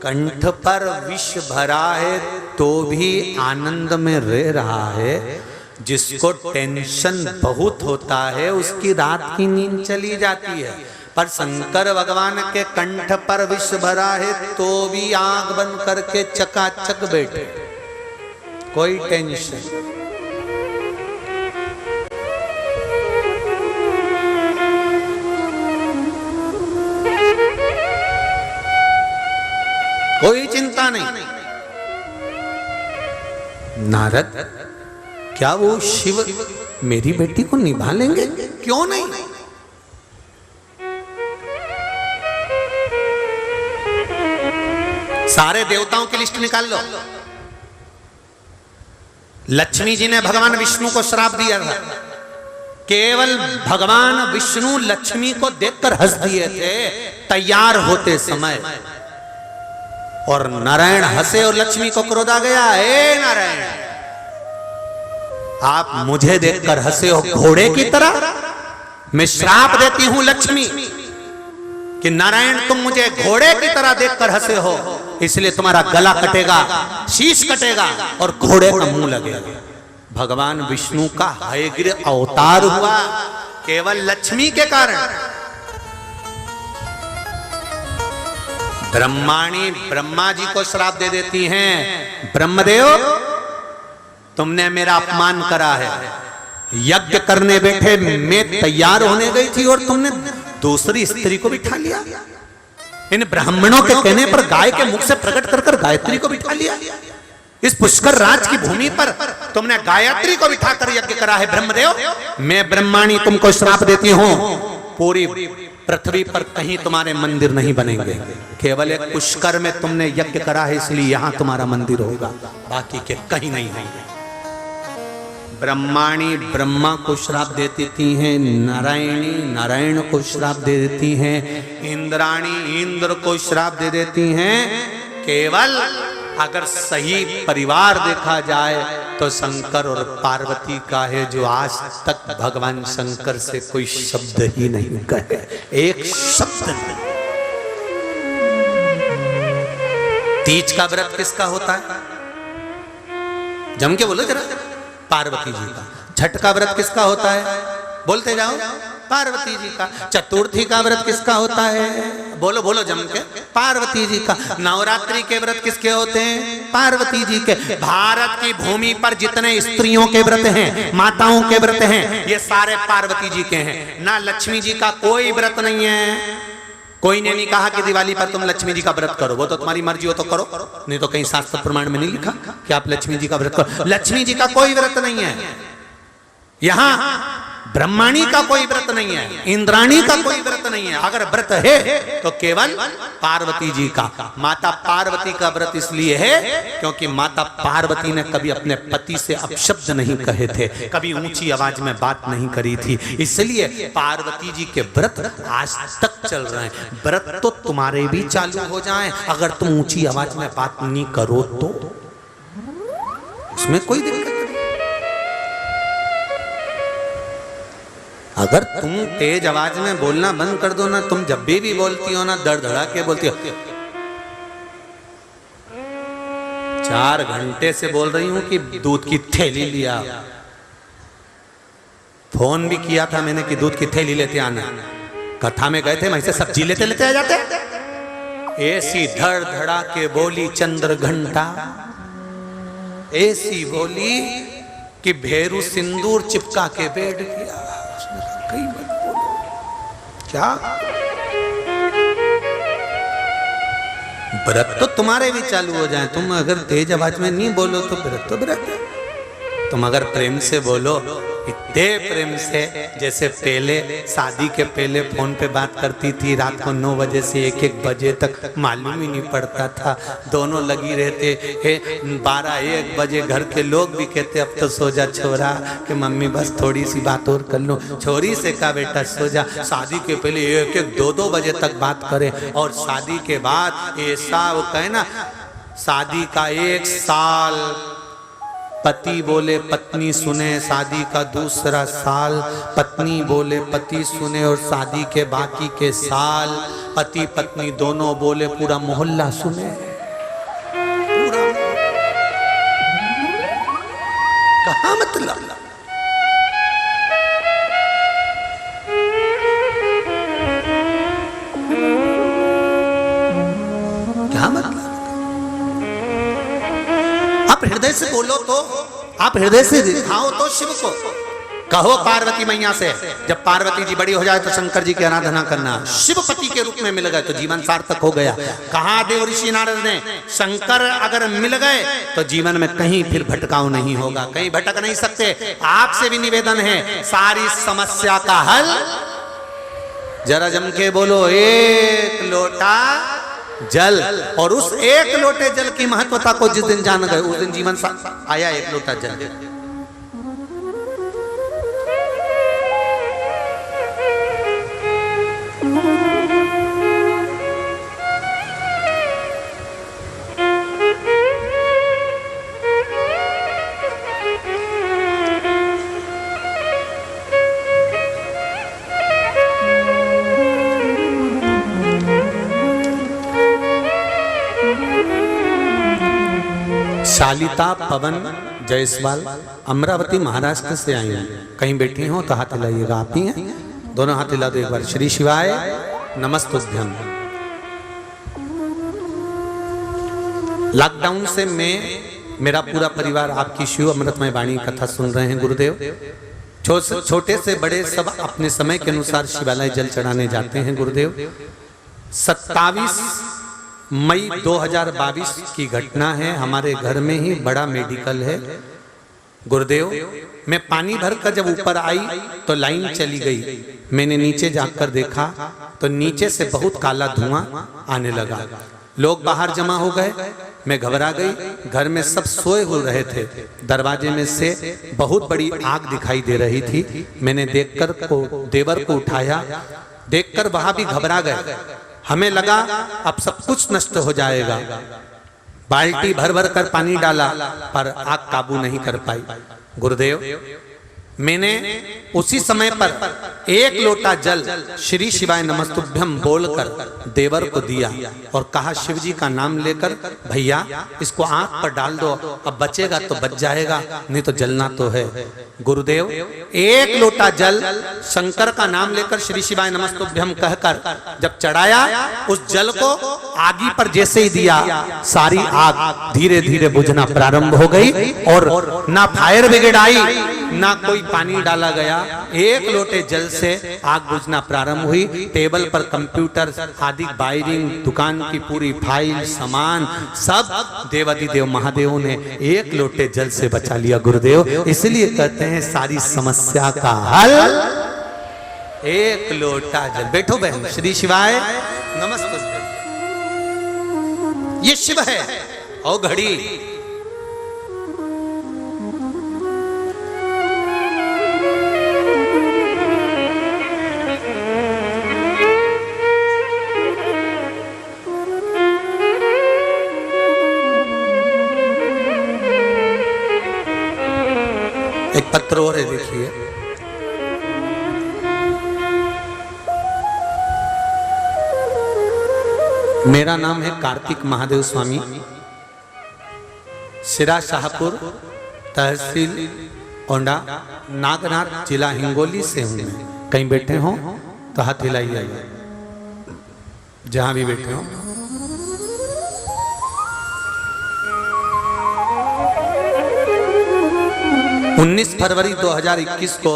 कंठ पर विष भरा है तो भी आनंद में रह रहा है। जिसको टेंशन बहुत होता है उसकी रात की नींद चली जाती है। पर शंकर भगवान के कंठ पर विष भरा है तो भी आंख बंद करके चकाचक बैठे, कोई टेंशन। कोई चिंता नहीं। नारद, क्या वो शिव मेरी बेटी को निभा लेंगे? क्यों नहीं? सारे देवताओं की लिस्ट निकाल लो। लक्ष्मी जी ने भगवान विष्णु को श्राप दिया था। केवल भगवान विष्णु लक्ष्मी को देखकर हंस दिए थे तैयार होते समय, और नारायण हंसे और लक्ष्मी को क्रोध आ गया। हे नारायण, आप मुझे देखकर हंसे हो घोड़े की तरह। मैं श्राप देती हूं लक्ष्मी कि नारायण तुम मुझे घोड़े की तरह देखकर हंसे हो, इसलिए तुम्हारा गला कटेगा, शीश कटेगा और घोड़े का मुंह लगेगा। भगवान विष्णु का हयग्रीव अवतार हुआ केवल लक्ष्मी के कारण। ब्रह्माणी ब्रह्मा जी को श्राप दे देती हैं, ब्रह्मदेव तुमने मेरा अपमान करा है। यज्ञ करने बैठे मैं तैयार होने गई थी और तुमने दूसरी स्त्री को बिठा लिया। इन ब्राह्मणों के कहने पर गाय के मुख से प्रकट कर कर गायत्री को बिठा लिया। इस पुष्कर राज की भूमि पर तुमने गायत्री को बिठाकर यज्ञ करा है। ब्रह्मदेव, मैं ब्रह्माणी तुमको श्राप देती हूं, पूरी पृथ्वी पर कहीं तुम्हारे मंदिर नहीं बनेंगे। केवल एक पुष्कर में तुमने यज्ञ करा है इसलिए यहां तुम्हारा मंदिर होगा, बाकी के कहीं नहीं होंगे। ब्रह्माणी ब्रह्मा को श्राप देती थी हैं, नारायणी नारायण को श्राप दे देती हैं, इंद्राणी इंद्र को श्राप दे देती हैं। केवल अगर सही परिवार देखा जाए तो शंकर और पार्वती का है, जो आज तक भगवान शंकर से कोई शब्द ही नहीं कहे, एक शब्द नहीं। तीज का व्रत किसका होता है? जम के बोलो जरा। पार्वती जी का। छठ का व्रत किसका होता है? बोलते जाओ। पार्वती जी का। चतुर्थी का व्रत किसका होता है? बोलो बोलो जम के। पार्वती जी का। नवरात्रि के व्रत किसके होते हैं? पार्वती जी के। भारत की भूमि पर जितने स्त्रियों के व्रत हैं, माताओं के व्रत हैं, ये सारे पार्वती जी के हैं। ना लक्ष्मी जी का कोई व्रत नहीं है। कोई ने नहीं कहा कि दिवाली पर तुम लक्ष्मी जी का व्रत करो, वो तो तुम्हारी मर्जी हो तो करो, नहीं तो कहीं शास्त्र प्रमाण में नहीं लिखा कि आप लक्ष्मी जी का व्रत करो। लक्ष्मी जी का कोई व्रत नहीं है। यहाँ ब्रह्माणी का कोई व्रत नहीं है, इंद्राणी का कोई व्रत नहीं है। अगर व्रत है तो केवल पार्वती जी का। माता पार्वती का व्रत इसलिए है क्योंकि माता पार्वती ने कभी अपने पति से अपशब्द नहीं कहे थे, कभी ऊंची आवाज में बात नहीं करी थी, इसलिए पार्वती जी के व्रत आज तक चल रहे हैं। व्रत तो तुम्हारे भी चालू हो जाएं अगर तुम ऊंची आवाज में बात नहीं करो तो, उसमें कोई दिक्कत। अगर तुम तेज आवाज में बोलना बंद कर दो ना, तुम जब भी बोलती हो ना धड़धड़ा के बोलती हो। 4 घंटे से बोल रही हूं कि दूध की थैली लिया। फोन भी किया था मैंने कि दूध की थैली लेते आना। कथा में गए थे, वहीं से सब्जी लेते लेते आ जाते। ऐसी धड़धड़ा के बोली चंद्र घंटा, ऐसी बोली कि भेरू सिंदूर चिपका के बैठ गया। कई मत बोलो। क्या व्रत तो तुम्हारे भी चालू हो जाए, तुम अगर तेज आवाज में नहीं बोलो तो व्रत है। तुम अगर प्रेम से बोलो, इतने प्रेम से, जैसे पहले शादी के पहले फोन पे बात करती थी रात को 9 बजे से 1-1 बजे तक, मालूम ही नहीं पड़ता था। दोनों लगी रहते हैं। 12-1 बजे घर के लोग भी कहते अब तो सो जा छोरा, कि मम्मी बस थोड़ी सी बात और कर लो। छोरी से कहा बेटा सो जा। शादी के पहले 1-1, 2-2 बजे तक बात करें, और शादी के बाद ऐसा वो कहे ना, शादी का 1 साल पति बोले पत्नी सुने, शादी का दूसरा साल पत्नी बोले पति सुने, और शादी के बाकी के साल पति पत्नी दोनों बोले पूरा मोहल्ला सुने। कहा मतलब? क्या मतलब? आप हृदय से बोलो तो, आप हृदय से दिखाओ तो शिव को, कहो पार्वती मैया से, जब पार्वती जी बड़ी हो जाए तो शंकर जी की आराधना करना। शिवपति के रूप में मिल गए तो जीवन सार्थक हो गया। कहा देव ऋषि नारद ने, शंकर अगर मिल गए तो जीवन में कहीं फिर भटकाव नहीं होगा, कहीं भटक नहीं सकते। आपसे भी निवेदन है, सारी समस्या का हल जरा जम के बोलो, एक लोटा जल। और उस एक लोटे जल की महत्वता को जिस दिन जान गए, उस दिन जीवन आया एक लोटा जल। शालिता पवन जायसवाल अमरावती महाराष्ट्र से आई हैं। कहीं बैठी हो तो हाथ हिलाइएगा। आप ही हैं? दोनों हाथ हिला दो एक बार। श्री शिवाय नमस्तुभ्यम। लॉकडाउन से मेरा पूरा परिवार आपकी शिव अमृतमय वाणी कथा सुन रहे हैं गुरुदेव। छोटे से बड़े सब अपने समय के अनुसार शिवालय जल चढ़ाने जाते हैं गुरुदेव। 27 मई 2022 की घटना है। हमारे घर में ही बड़ा मेडिकल है गुरुदेव। मैं पानी भरकर जब ऊपर आई तो लाइन चली गई। मैंने नीचे जाकर देखा तो नीचे से बहुत काला धुआं आने लगा। लोग बाहर जमा हो गए, मैं घबरा गई। घर में सब सोए हो रहे थे। दरवाजे में से बहुत बड़ी आग दिखाई दे रही थी। मैंने देखकर देवर को उठाया। देखकर वहां भी घबरा गए। हमें लगा अब सब कुछ नष्ट हो जाएगा। बाल्टी भर भर कर पानी डाला पर आग काबू नहीं कर पाई गुरुदेव। मैंने उसी समय पर एक लोटा जल श्री शिवाय नमस्तुभ्यम बोलकर देवर को दिया और कहा, शिव जी का नाम लेकर भैया इसको आंख पर डाल दो, अब बचेगा तो बच जाएगा, नहीं तो जलना तो है। गुरुदेव एक लोटा जल शंकर का नाम लेकर श्री शिवाय नमस्तुभ्यम कहकर जब चढ़ाया, उस जल को आगी पर जैसे ही दिया, सारी आग धीरे धीरे बुझना प्रारंभ हो गई और ना फायर ब्रिगेड आई ना कोई पानी डाला गया। एक लोटे जल से आग बुझना प्रारंभ हुई। टेबल पर कंप्यूटर आदि वायरिंग, दुकान की पूरी फाइल, सामान सब देवाधिदेव महादेव ने एक लोटे जल से बचा लिया गुरुदेव। इसलिए कहते हैं सारी समस्या का हल एक लोटा जल। बैठो बहन। श्री शिवाय नमस्ते। ये शिव है। ओ घड़ी एक पत्र और है, देखिए। मेरा नाम है कार्तिक महादेव स्वामी, सिरा शाहपुर तहसील ओंडा नागनाथ जिला हिंगोली से हूं मैं। कहीं बैठे हो तो हाथ हिलाइए, जहां भी बैठे हो। उन्नीस फरवरी 2021 को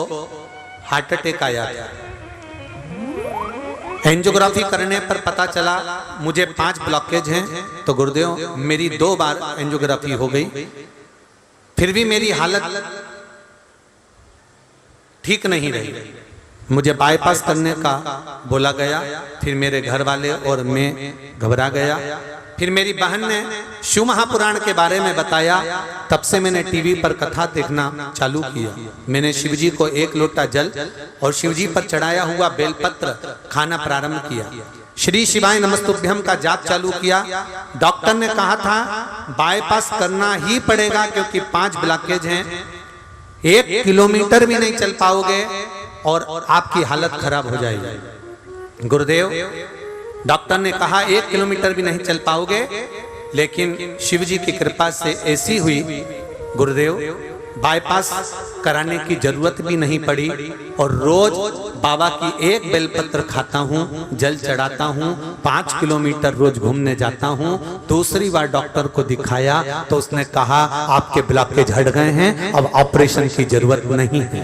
हार्ट अटैक आया था। एंजियोग्राफी करने पर पता चला मुझे 5 ब्लॉकेज हैं। तो गुरुदेव मेरी 2 बार एंजियोग्राफी हो गई, फिर भी मेरी हालत ठीक नहीं रही। मुझे बाईपास करने का बोला गया। फिर मेरे घर वाले और मैं घबरा गया। फिर मेरी बहन ने शिव महापुराण के बारे में बताया। तब से मैंने टीवी पर कथा देखना चालू किया। मैंने शिवजी को एक लोटा जल और शिवजी पर चढ़ाया हुआ बेलपत्र खाना प्रारंभ किया। श्री शिवाय नमस्तुभ्यम का जाप चालू किया। डॉक्टर ने कहा था बाईपास करना ही पड़ेगा क्योंकि 5 ब्लॉकेज हैं, 1 किलोमीटर भी नहीं चल पाओगे और आपकी हालत खराब हो जाएगी। गुरुदेव डॉक्टर ने कहा 1 किलोमीटर भी नहीं चल पाओगे, लेकिन शिव जी की कृपा से ऐसी हुई गुरुदेव बाईपास कराने की जरूरत भी नहीं पड़ी और रोज बाबा की एक बेलपत्र खाता हूँ, जल चढ़ाता हूँ, 5 किलोमीटर रोज घूमने जाता हूँ। दूसरी बार डॉक्टर को दिखाया तो उसने कहा आपके ब्लॉकेज हट गए हैं, अब ऑपरेशन की जरूरत नहीं है।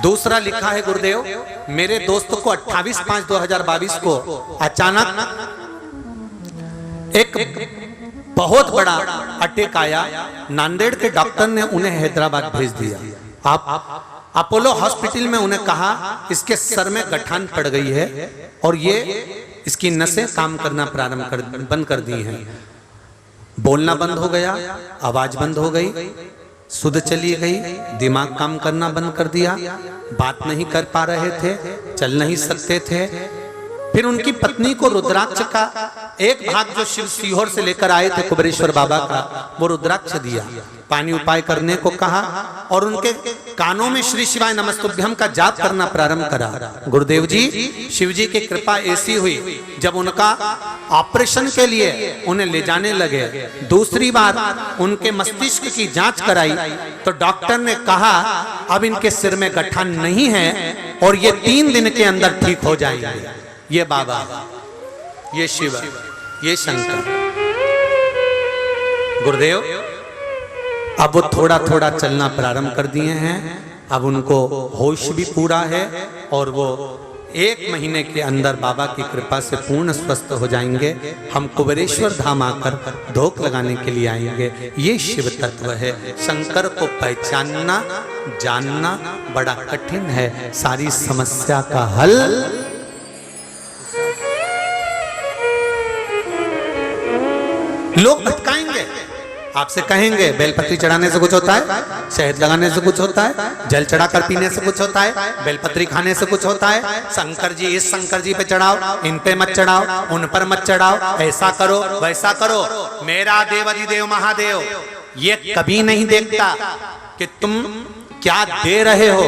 दूसरा लिखा है गुरुदेव, मेरे दोस्त को 28/5/2022 को अचानक एक बहुत बड़ा अटैक आया। नांदेड़ के डॉक्टर ने उन्हें हैदराबाद भेज दिया। आप अपोलो हॉस्पिटल में उन्हें कहा इसके सर में गठान पड़ गई है और ये इसकी नसें काम करना बंद कर दी हैं। बोलना बंद हो गया, आवाज बंद हो गई, सुध चली गई, दिमाग काम करना बंद कर दिया, बात नहीं कर पा रहे थे, चल नहीं सकते थे। फिर उनकी पत्नी को रुद्राक्ष का एक भाग जो शिव सीहोर से लेकर आए थे कुबेरेश्वर बाबा का, वो रुद्राक्ष दिया, पानी उपाय करने को कहा और उनके कानों में श्री शिवाय नमस्तुभ्यम का जाप करना प्रारंभ करा। गुरुदेव जी, शिव जी की कृपा ऐसी हुई, जब उनका ऑपरेशन के लिए उन्हें ले जाने लगे, दूसरी बार उनके मस्तिष्क की जांच कराई तो डॉक्टर ने कहा अब इनके सिर में गठान नहीं है और ये 3 दिन के अंदर ठीक हो जाएंगे। ये बाबा, ये शिव, ये शंकर। गुरुदेव अब वो थोड़ा थोड़ा चलना प्रारंभ कर दिए हैं, अब उनको होश भी पूरा है और वो 1 महीने के अंदर बाबा की कृपा से पूर्ण स्वस्थ हो जाएंगे। हम कुबेरेश्वर धाम आकर धोख लगाने के लिए आएंगे। ये शिव तत्व है। शंकर को पहचानना जानना बड़ा कठिन है, सारी समस्या का हल लोग भटकाएंगे। आपसे कहेंगे बेलपत्री चढ़ाने से कुछ होता है, शहद लगाने से कुछ होता है, जल चढ़ाकर पीने से कुछ होता है, बेलपत्री खाने से कुछ होता है, शंकर जी इस शंकर जी पे चढ़ाओ, इन पे मत चढ़ाओ, उन पर मत चढ़ाओ, ऐसा करो वैसा करो। मेरा देवाधिदेव महादेव ये कभी नहीं देखता कि तुम क्या दे रहे हो।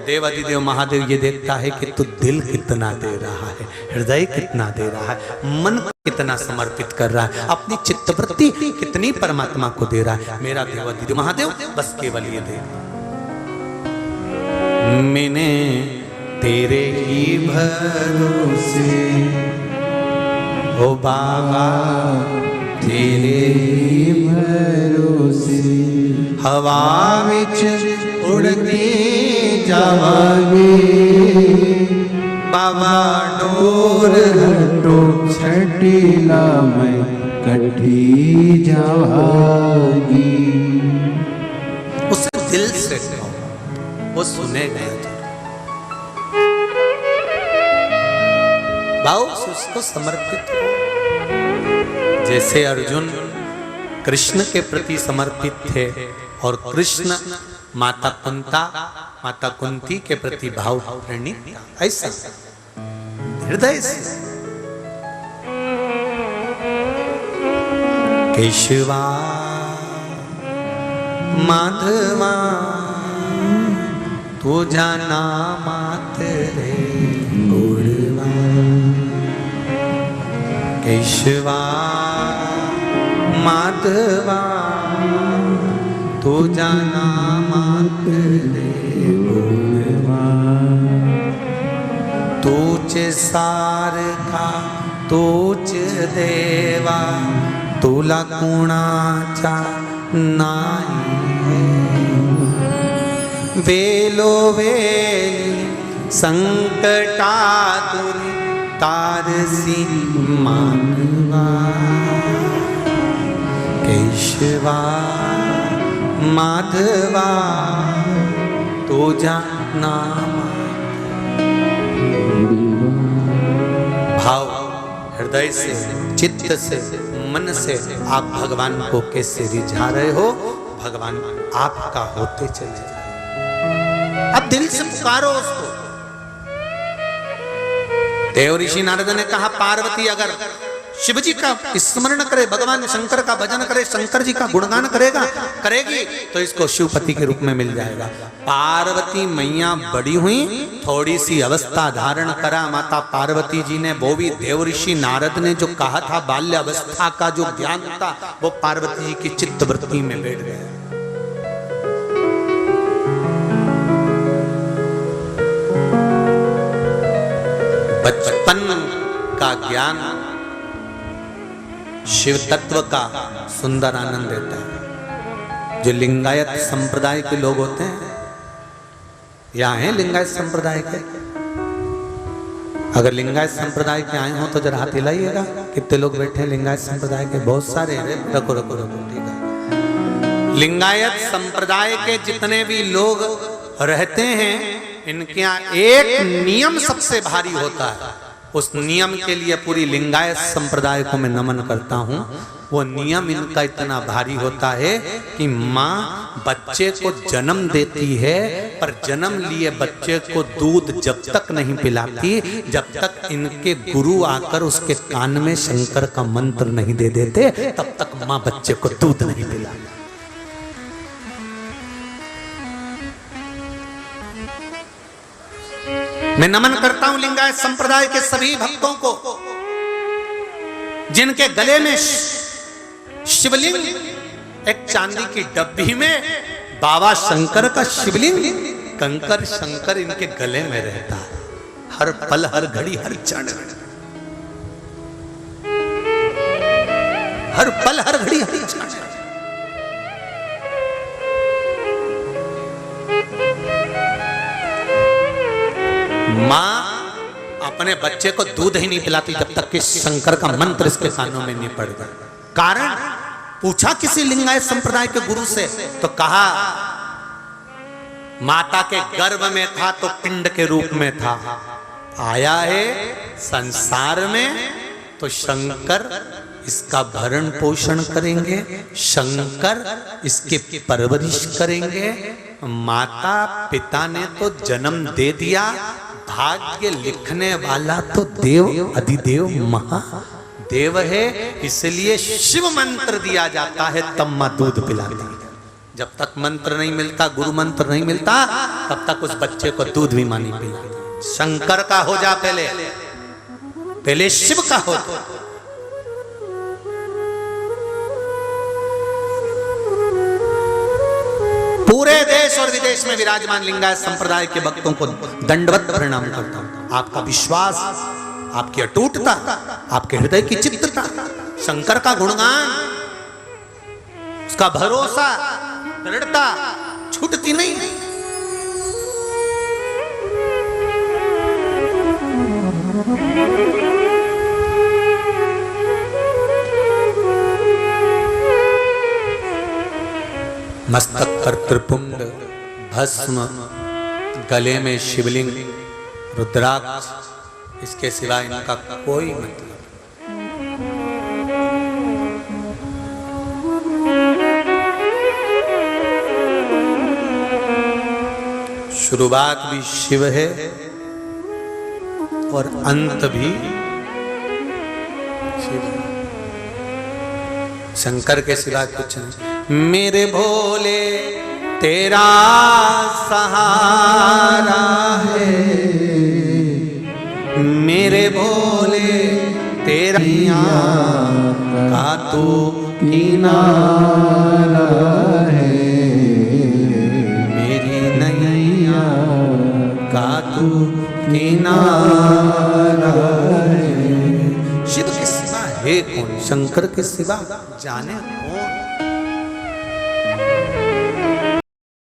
देवाधिदेव महादेव ये देखता है कि तू दिल कितना दे रहा है, हृदय कितना दे रहा है, मन कितना समर्पित कर रहा है, अपनी चित्तवृत्ति कितनी परमात्मा को दे रहा है। मेरा देवाधिदेव महादेव बस केवल ये दे, मैंने तेरे ही भरोसे ओ बाबा, तेरे ही भरोसे हवा विच उड़ती जावांगे बाबा, डोर हटो छटीला मैं कठी जावांगी। उसे दिल से कहो, वो सुनेगा। भाव उसको समर्पित हो। जैसे अर्जुन कृष्ण के प्रति समर्पित थे और कृष्ण माता कुंती के प्रति भाव प्रणीत, ऐसा हृदय से। केशवा माधवा तुझा नामात रे गोडवा, केशवा माधवा तुझा नामात रे गोडवा, तूच सारखा तूच देवा, तुला कुणाचा नाही। वेलो वेली संकटातुरी तारसी मानवा, केशवा माधवा तुझा नाम। भाव हृदय से, चित्त से, मन से आप भगवान को कैसे रिझा रहे हो, भगवान आपका होते चले जाए। अब दिल से पुकारो उसको। देव ऋषि नारद ने कहा पार्वती अगर शिव जी का स्मरण करे, भगवान शंकर का भजन करे, शंकर जी का गुणगान करेगी तो इसको शिवपति के रूप में मिल जाएगा। पार्वती मैया बड़ी हुई, थोड़ी सी अवस्था धारण करा माता पार्वती जी ने। वो भी देव ऋषि नारद ने जो कहा था बाल्य अवस्था का जो ज्ञान था वो पार्वती जी की चित्तवृत्ति में बैठ गया। बचपन का ज्ञान शिव तत्व का सुंदर आनंद देता है। जो लिंगायत संप्रदाय के लोग होते हैं, यहाँ हैं लिंगायत संप्रदाय के, अगर लिंगायत संप्रदाय के आए हो तो जरा हाथ हिलाइएगा। कितने लोग बैठे हैं लिंगायत संप्रदाय के? बहुत सारे हैं। रखो रखो रखो, ठीक है। लिंगायत संप्रदाय के जितने भी लोग रहते हैं, इनके यहाँ एक नियम सबसे भारी होता है। उस नियम के लिए पूरी लिंगायत संप्रदाय को मैं नमन करता हूँ। वो नियम इनका इतना भारी होता है कि माँ बच्चे को जन्म देती है, पर जन्म लिए बच्चे को दूध जब तक नहीं पिलाती, जब तक इनके गुरु आकर उसके कान में शंकर का मंत्र नहीं दे देते, तब तक माँ बच्चे को दूध नहीं पिलाती। मैं नमन करता हूं लिंगायत संप्रदाय के सभी भक्तों को, जिनके गले में शिवलिंग, एक चांदी की डब्बी में बाबा शंकर का शिवलिंग, कंकर शंकर इनके गले में रहता है, हर पल हर घड़ी हर क्षण, हर पल हर घड़ी हर क्षण। माँ अपने बच्चे को दूध ही नहीं पिलाती जब तक कि शंकर का मंत्र इसके कानों में नहीं पड़ जाए। कारण पूछा किसी लिंगायत संप्रदाय के गुरु से, तो कहा माता के गर्भ में था तो पिंड के रूप में था, आया है संसार में तो शंकर इसका भरण पोषण करेंगे, शंकर इसके परवरिश करेंगे। माता पिता ने तो जन्म दे दिया, भाग्य लिखने वाला तो देव अधिदेव महादेव है, इसलिए शिव मंत्र दिया जाता है, तब माँ दूध पिलाती है। जब तक मंत्र नहीं मिलता, गुरु मंत्र नहीं मिलता, तब तक उस बच्चे को दूध भी माँ नहीं पिलाती। शंकर का हो जा पहले, पहले शिव का हो। पूरे देश और विदेश में विराजमान लिंगायत संप्रदाय के भक्तों को दंडवत प्रणाम करता हूं। आपका विश्वास, आपकी अटूटता, आपके हृदय की चित्तता, शंकर का गुणगान, उसका भरोसा, दृढ़ता छूटती नहीं। मस्तक पर त्रिपुंड भस्म, गले में शिवलिंग, रुद्राक्ष, इसके सिवा इनका कोई मतलब। शुरुआत भी शिव है और अंत भी शिव है। शंकर के सिवा कुछ नहीं। मेरे भोले तेरा सहारा है, मेरे भोले तेरा का तो किनारा है, मेरी नैया का तो किनारा है। शिव के सिवा है कौन? शंकर के सिवा जाने कौन?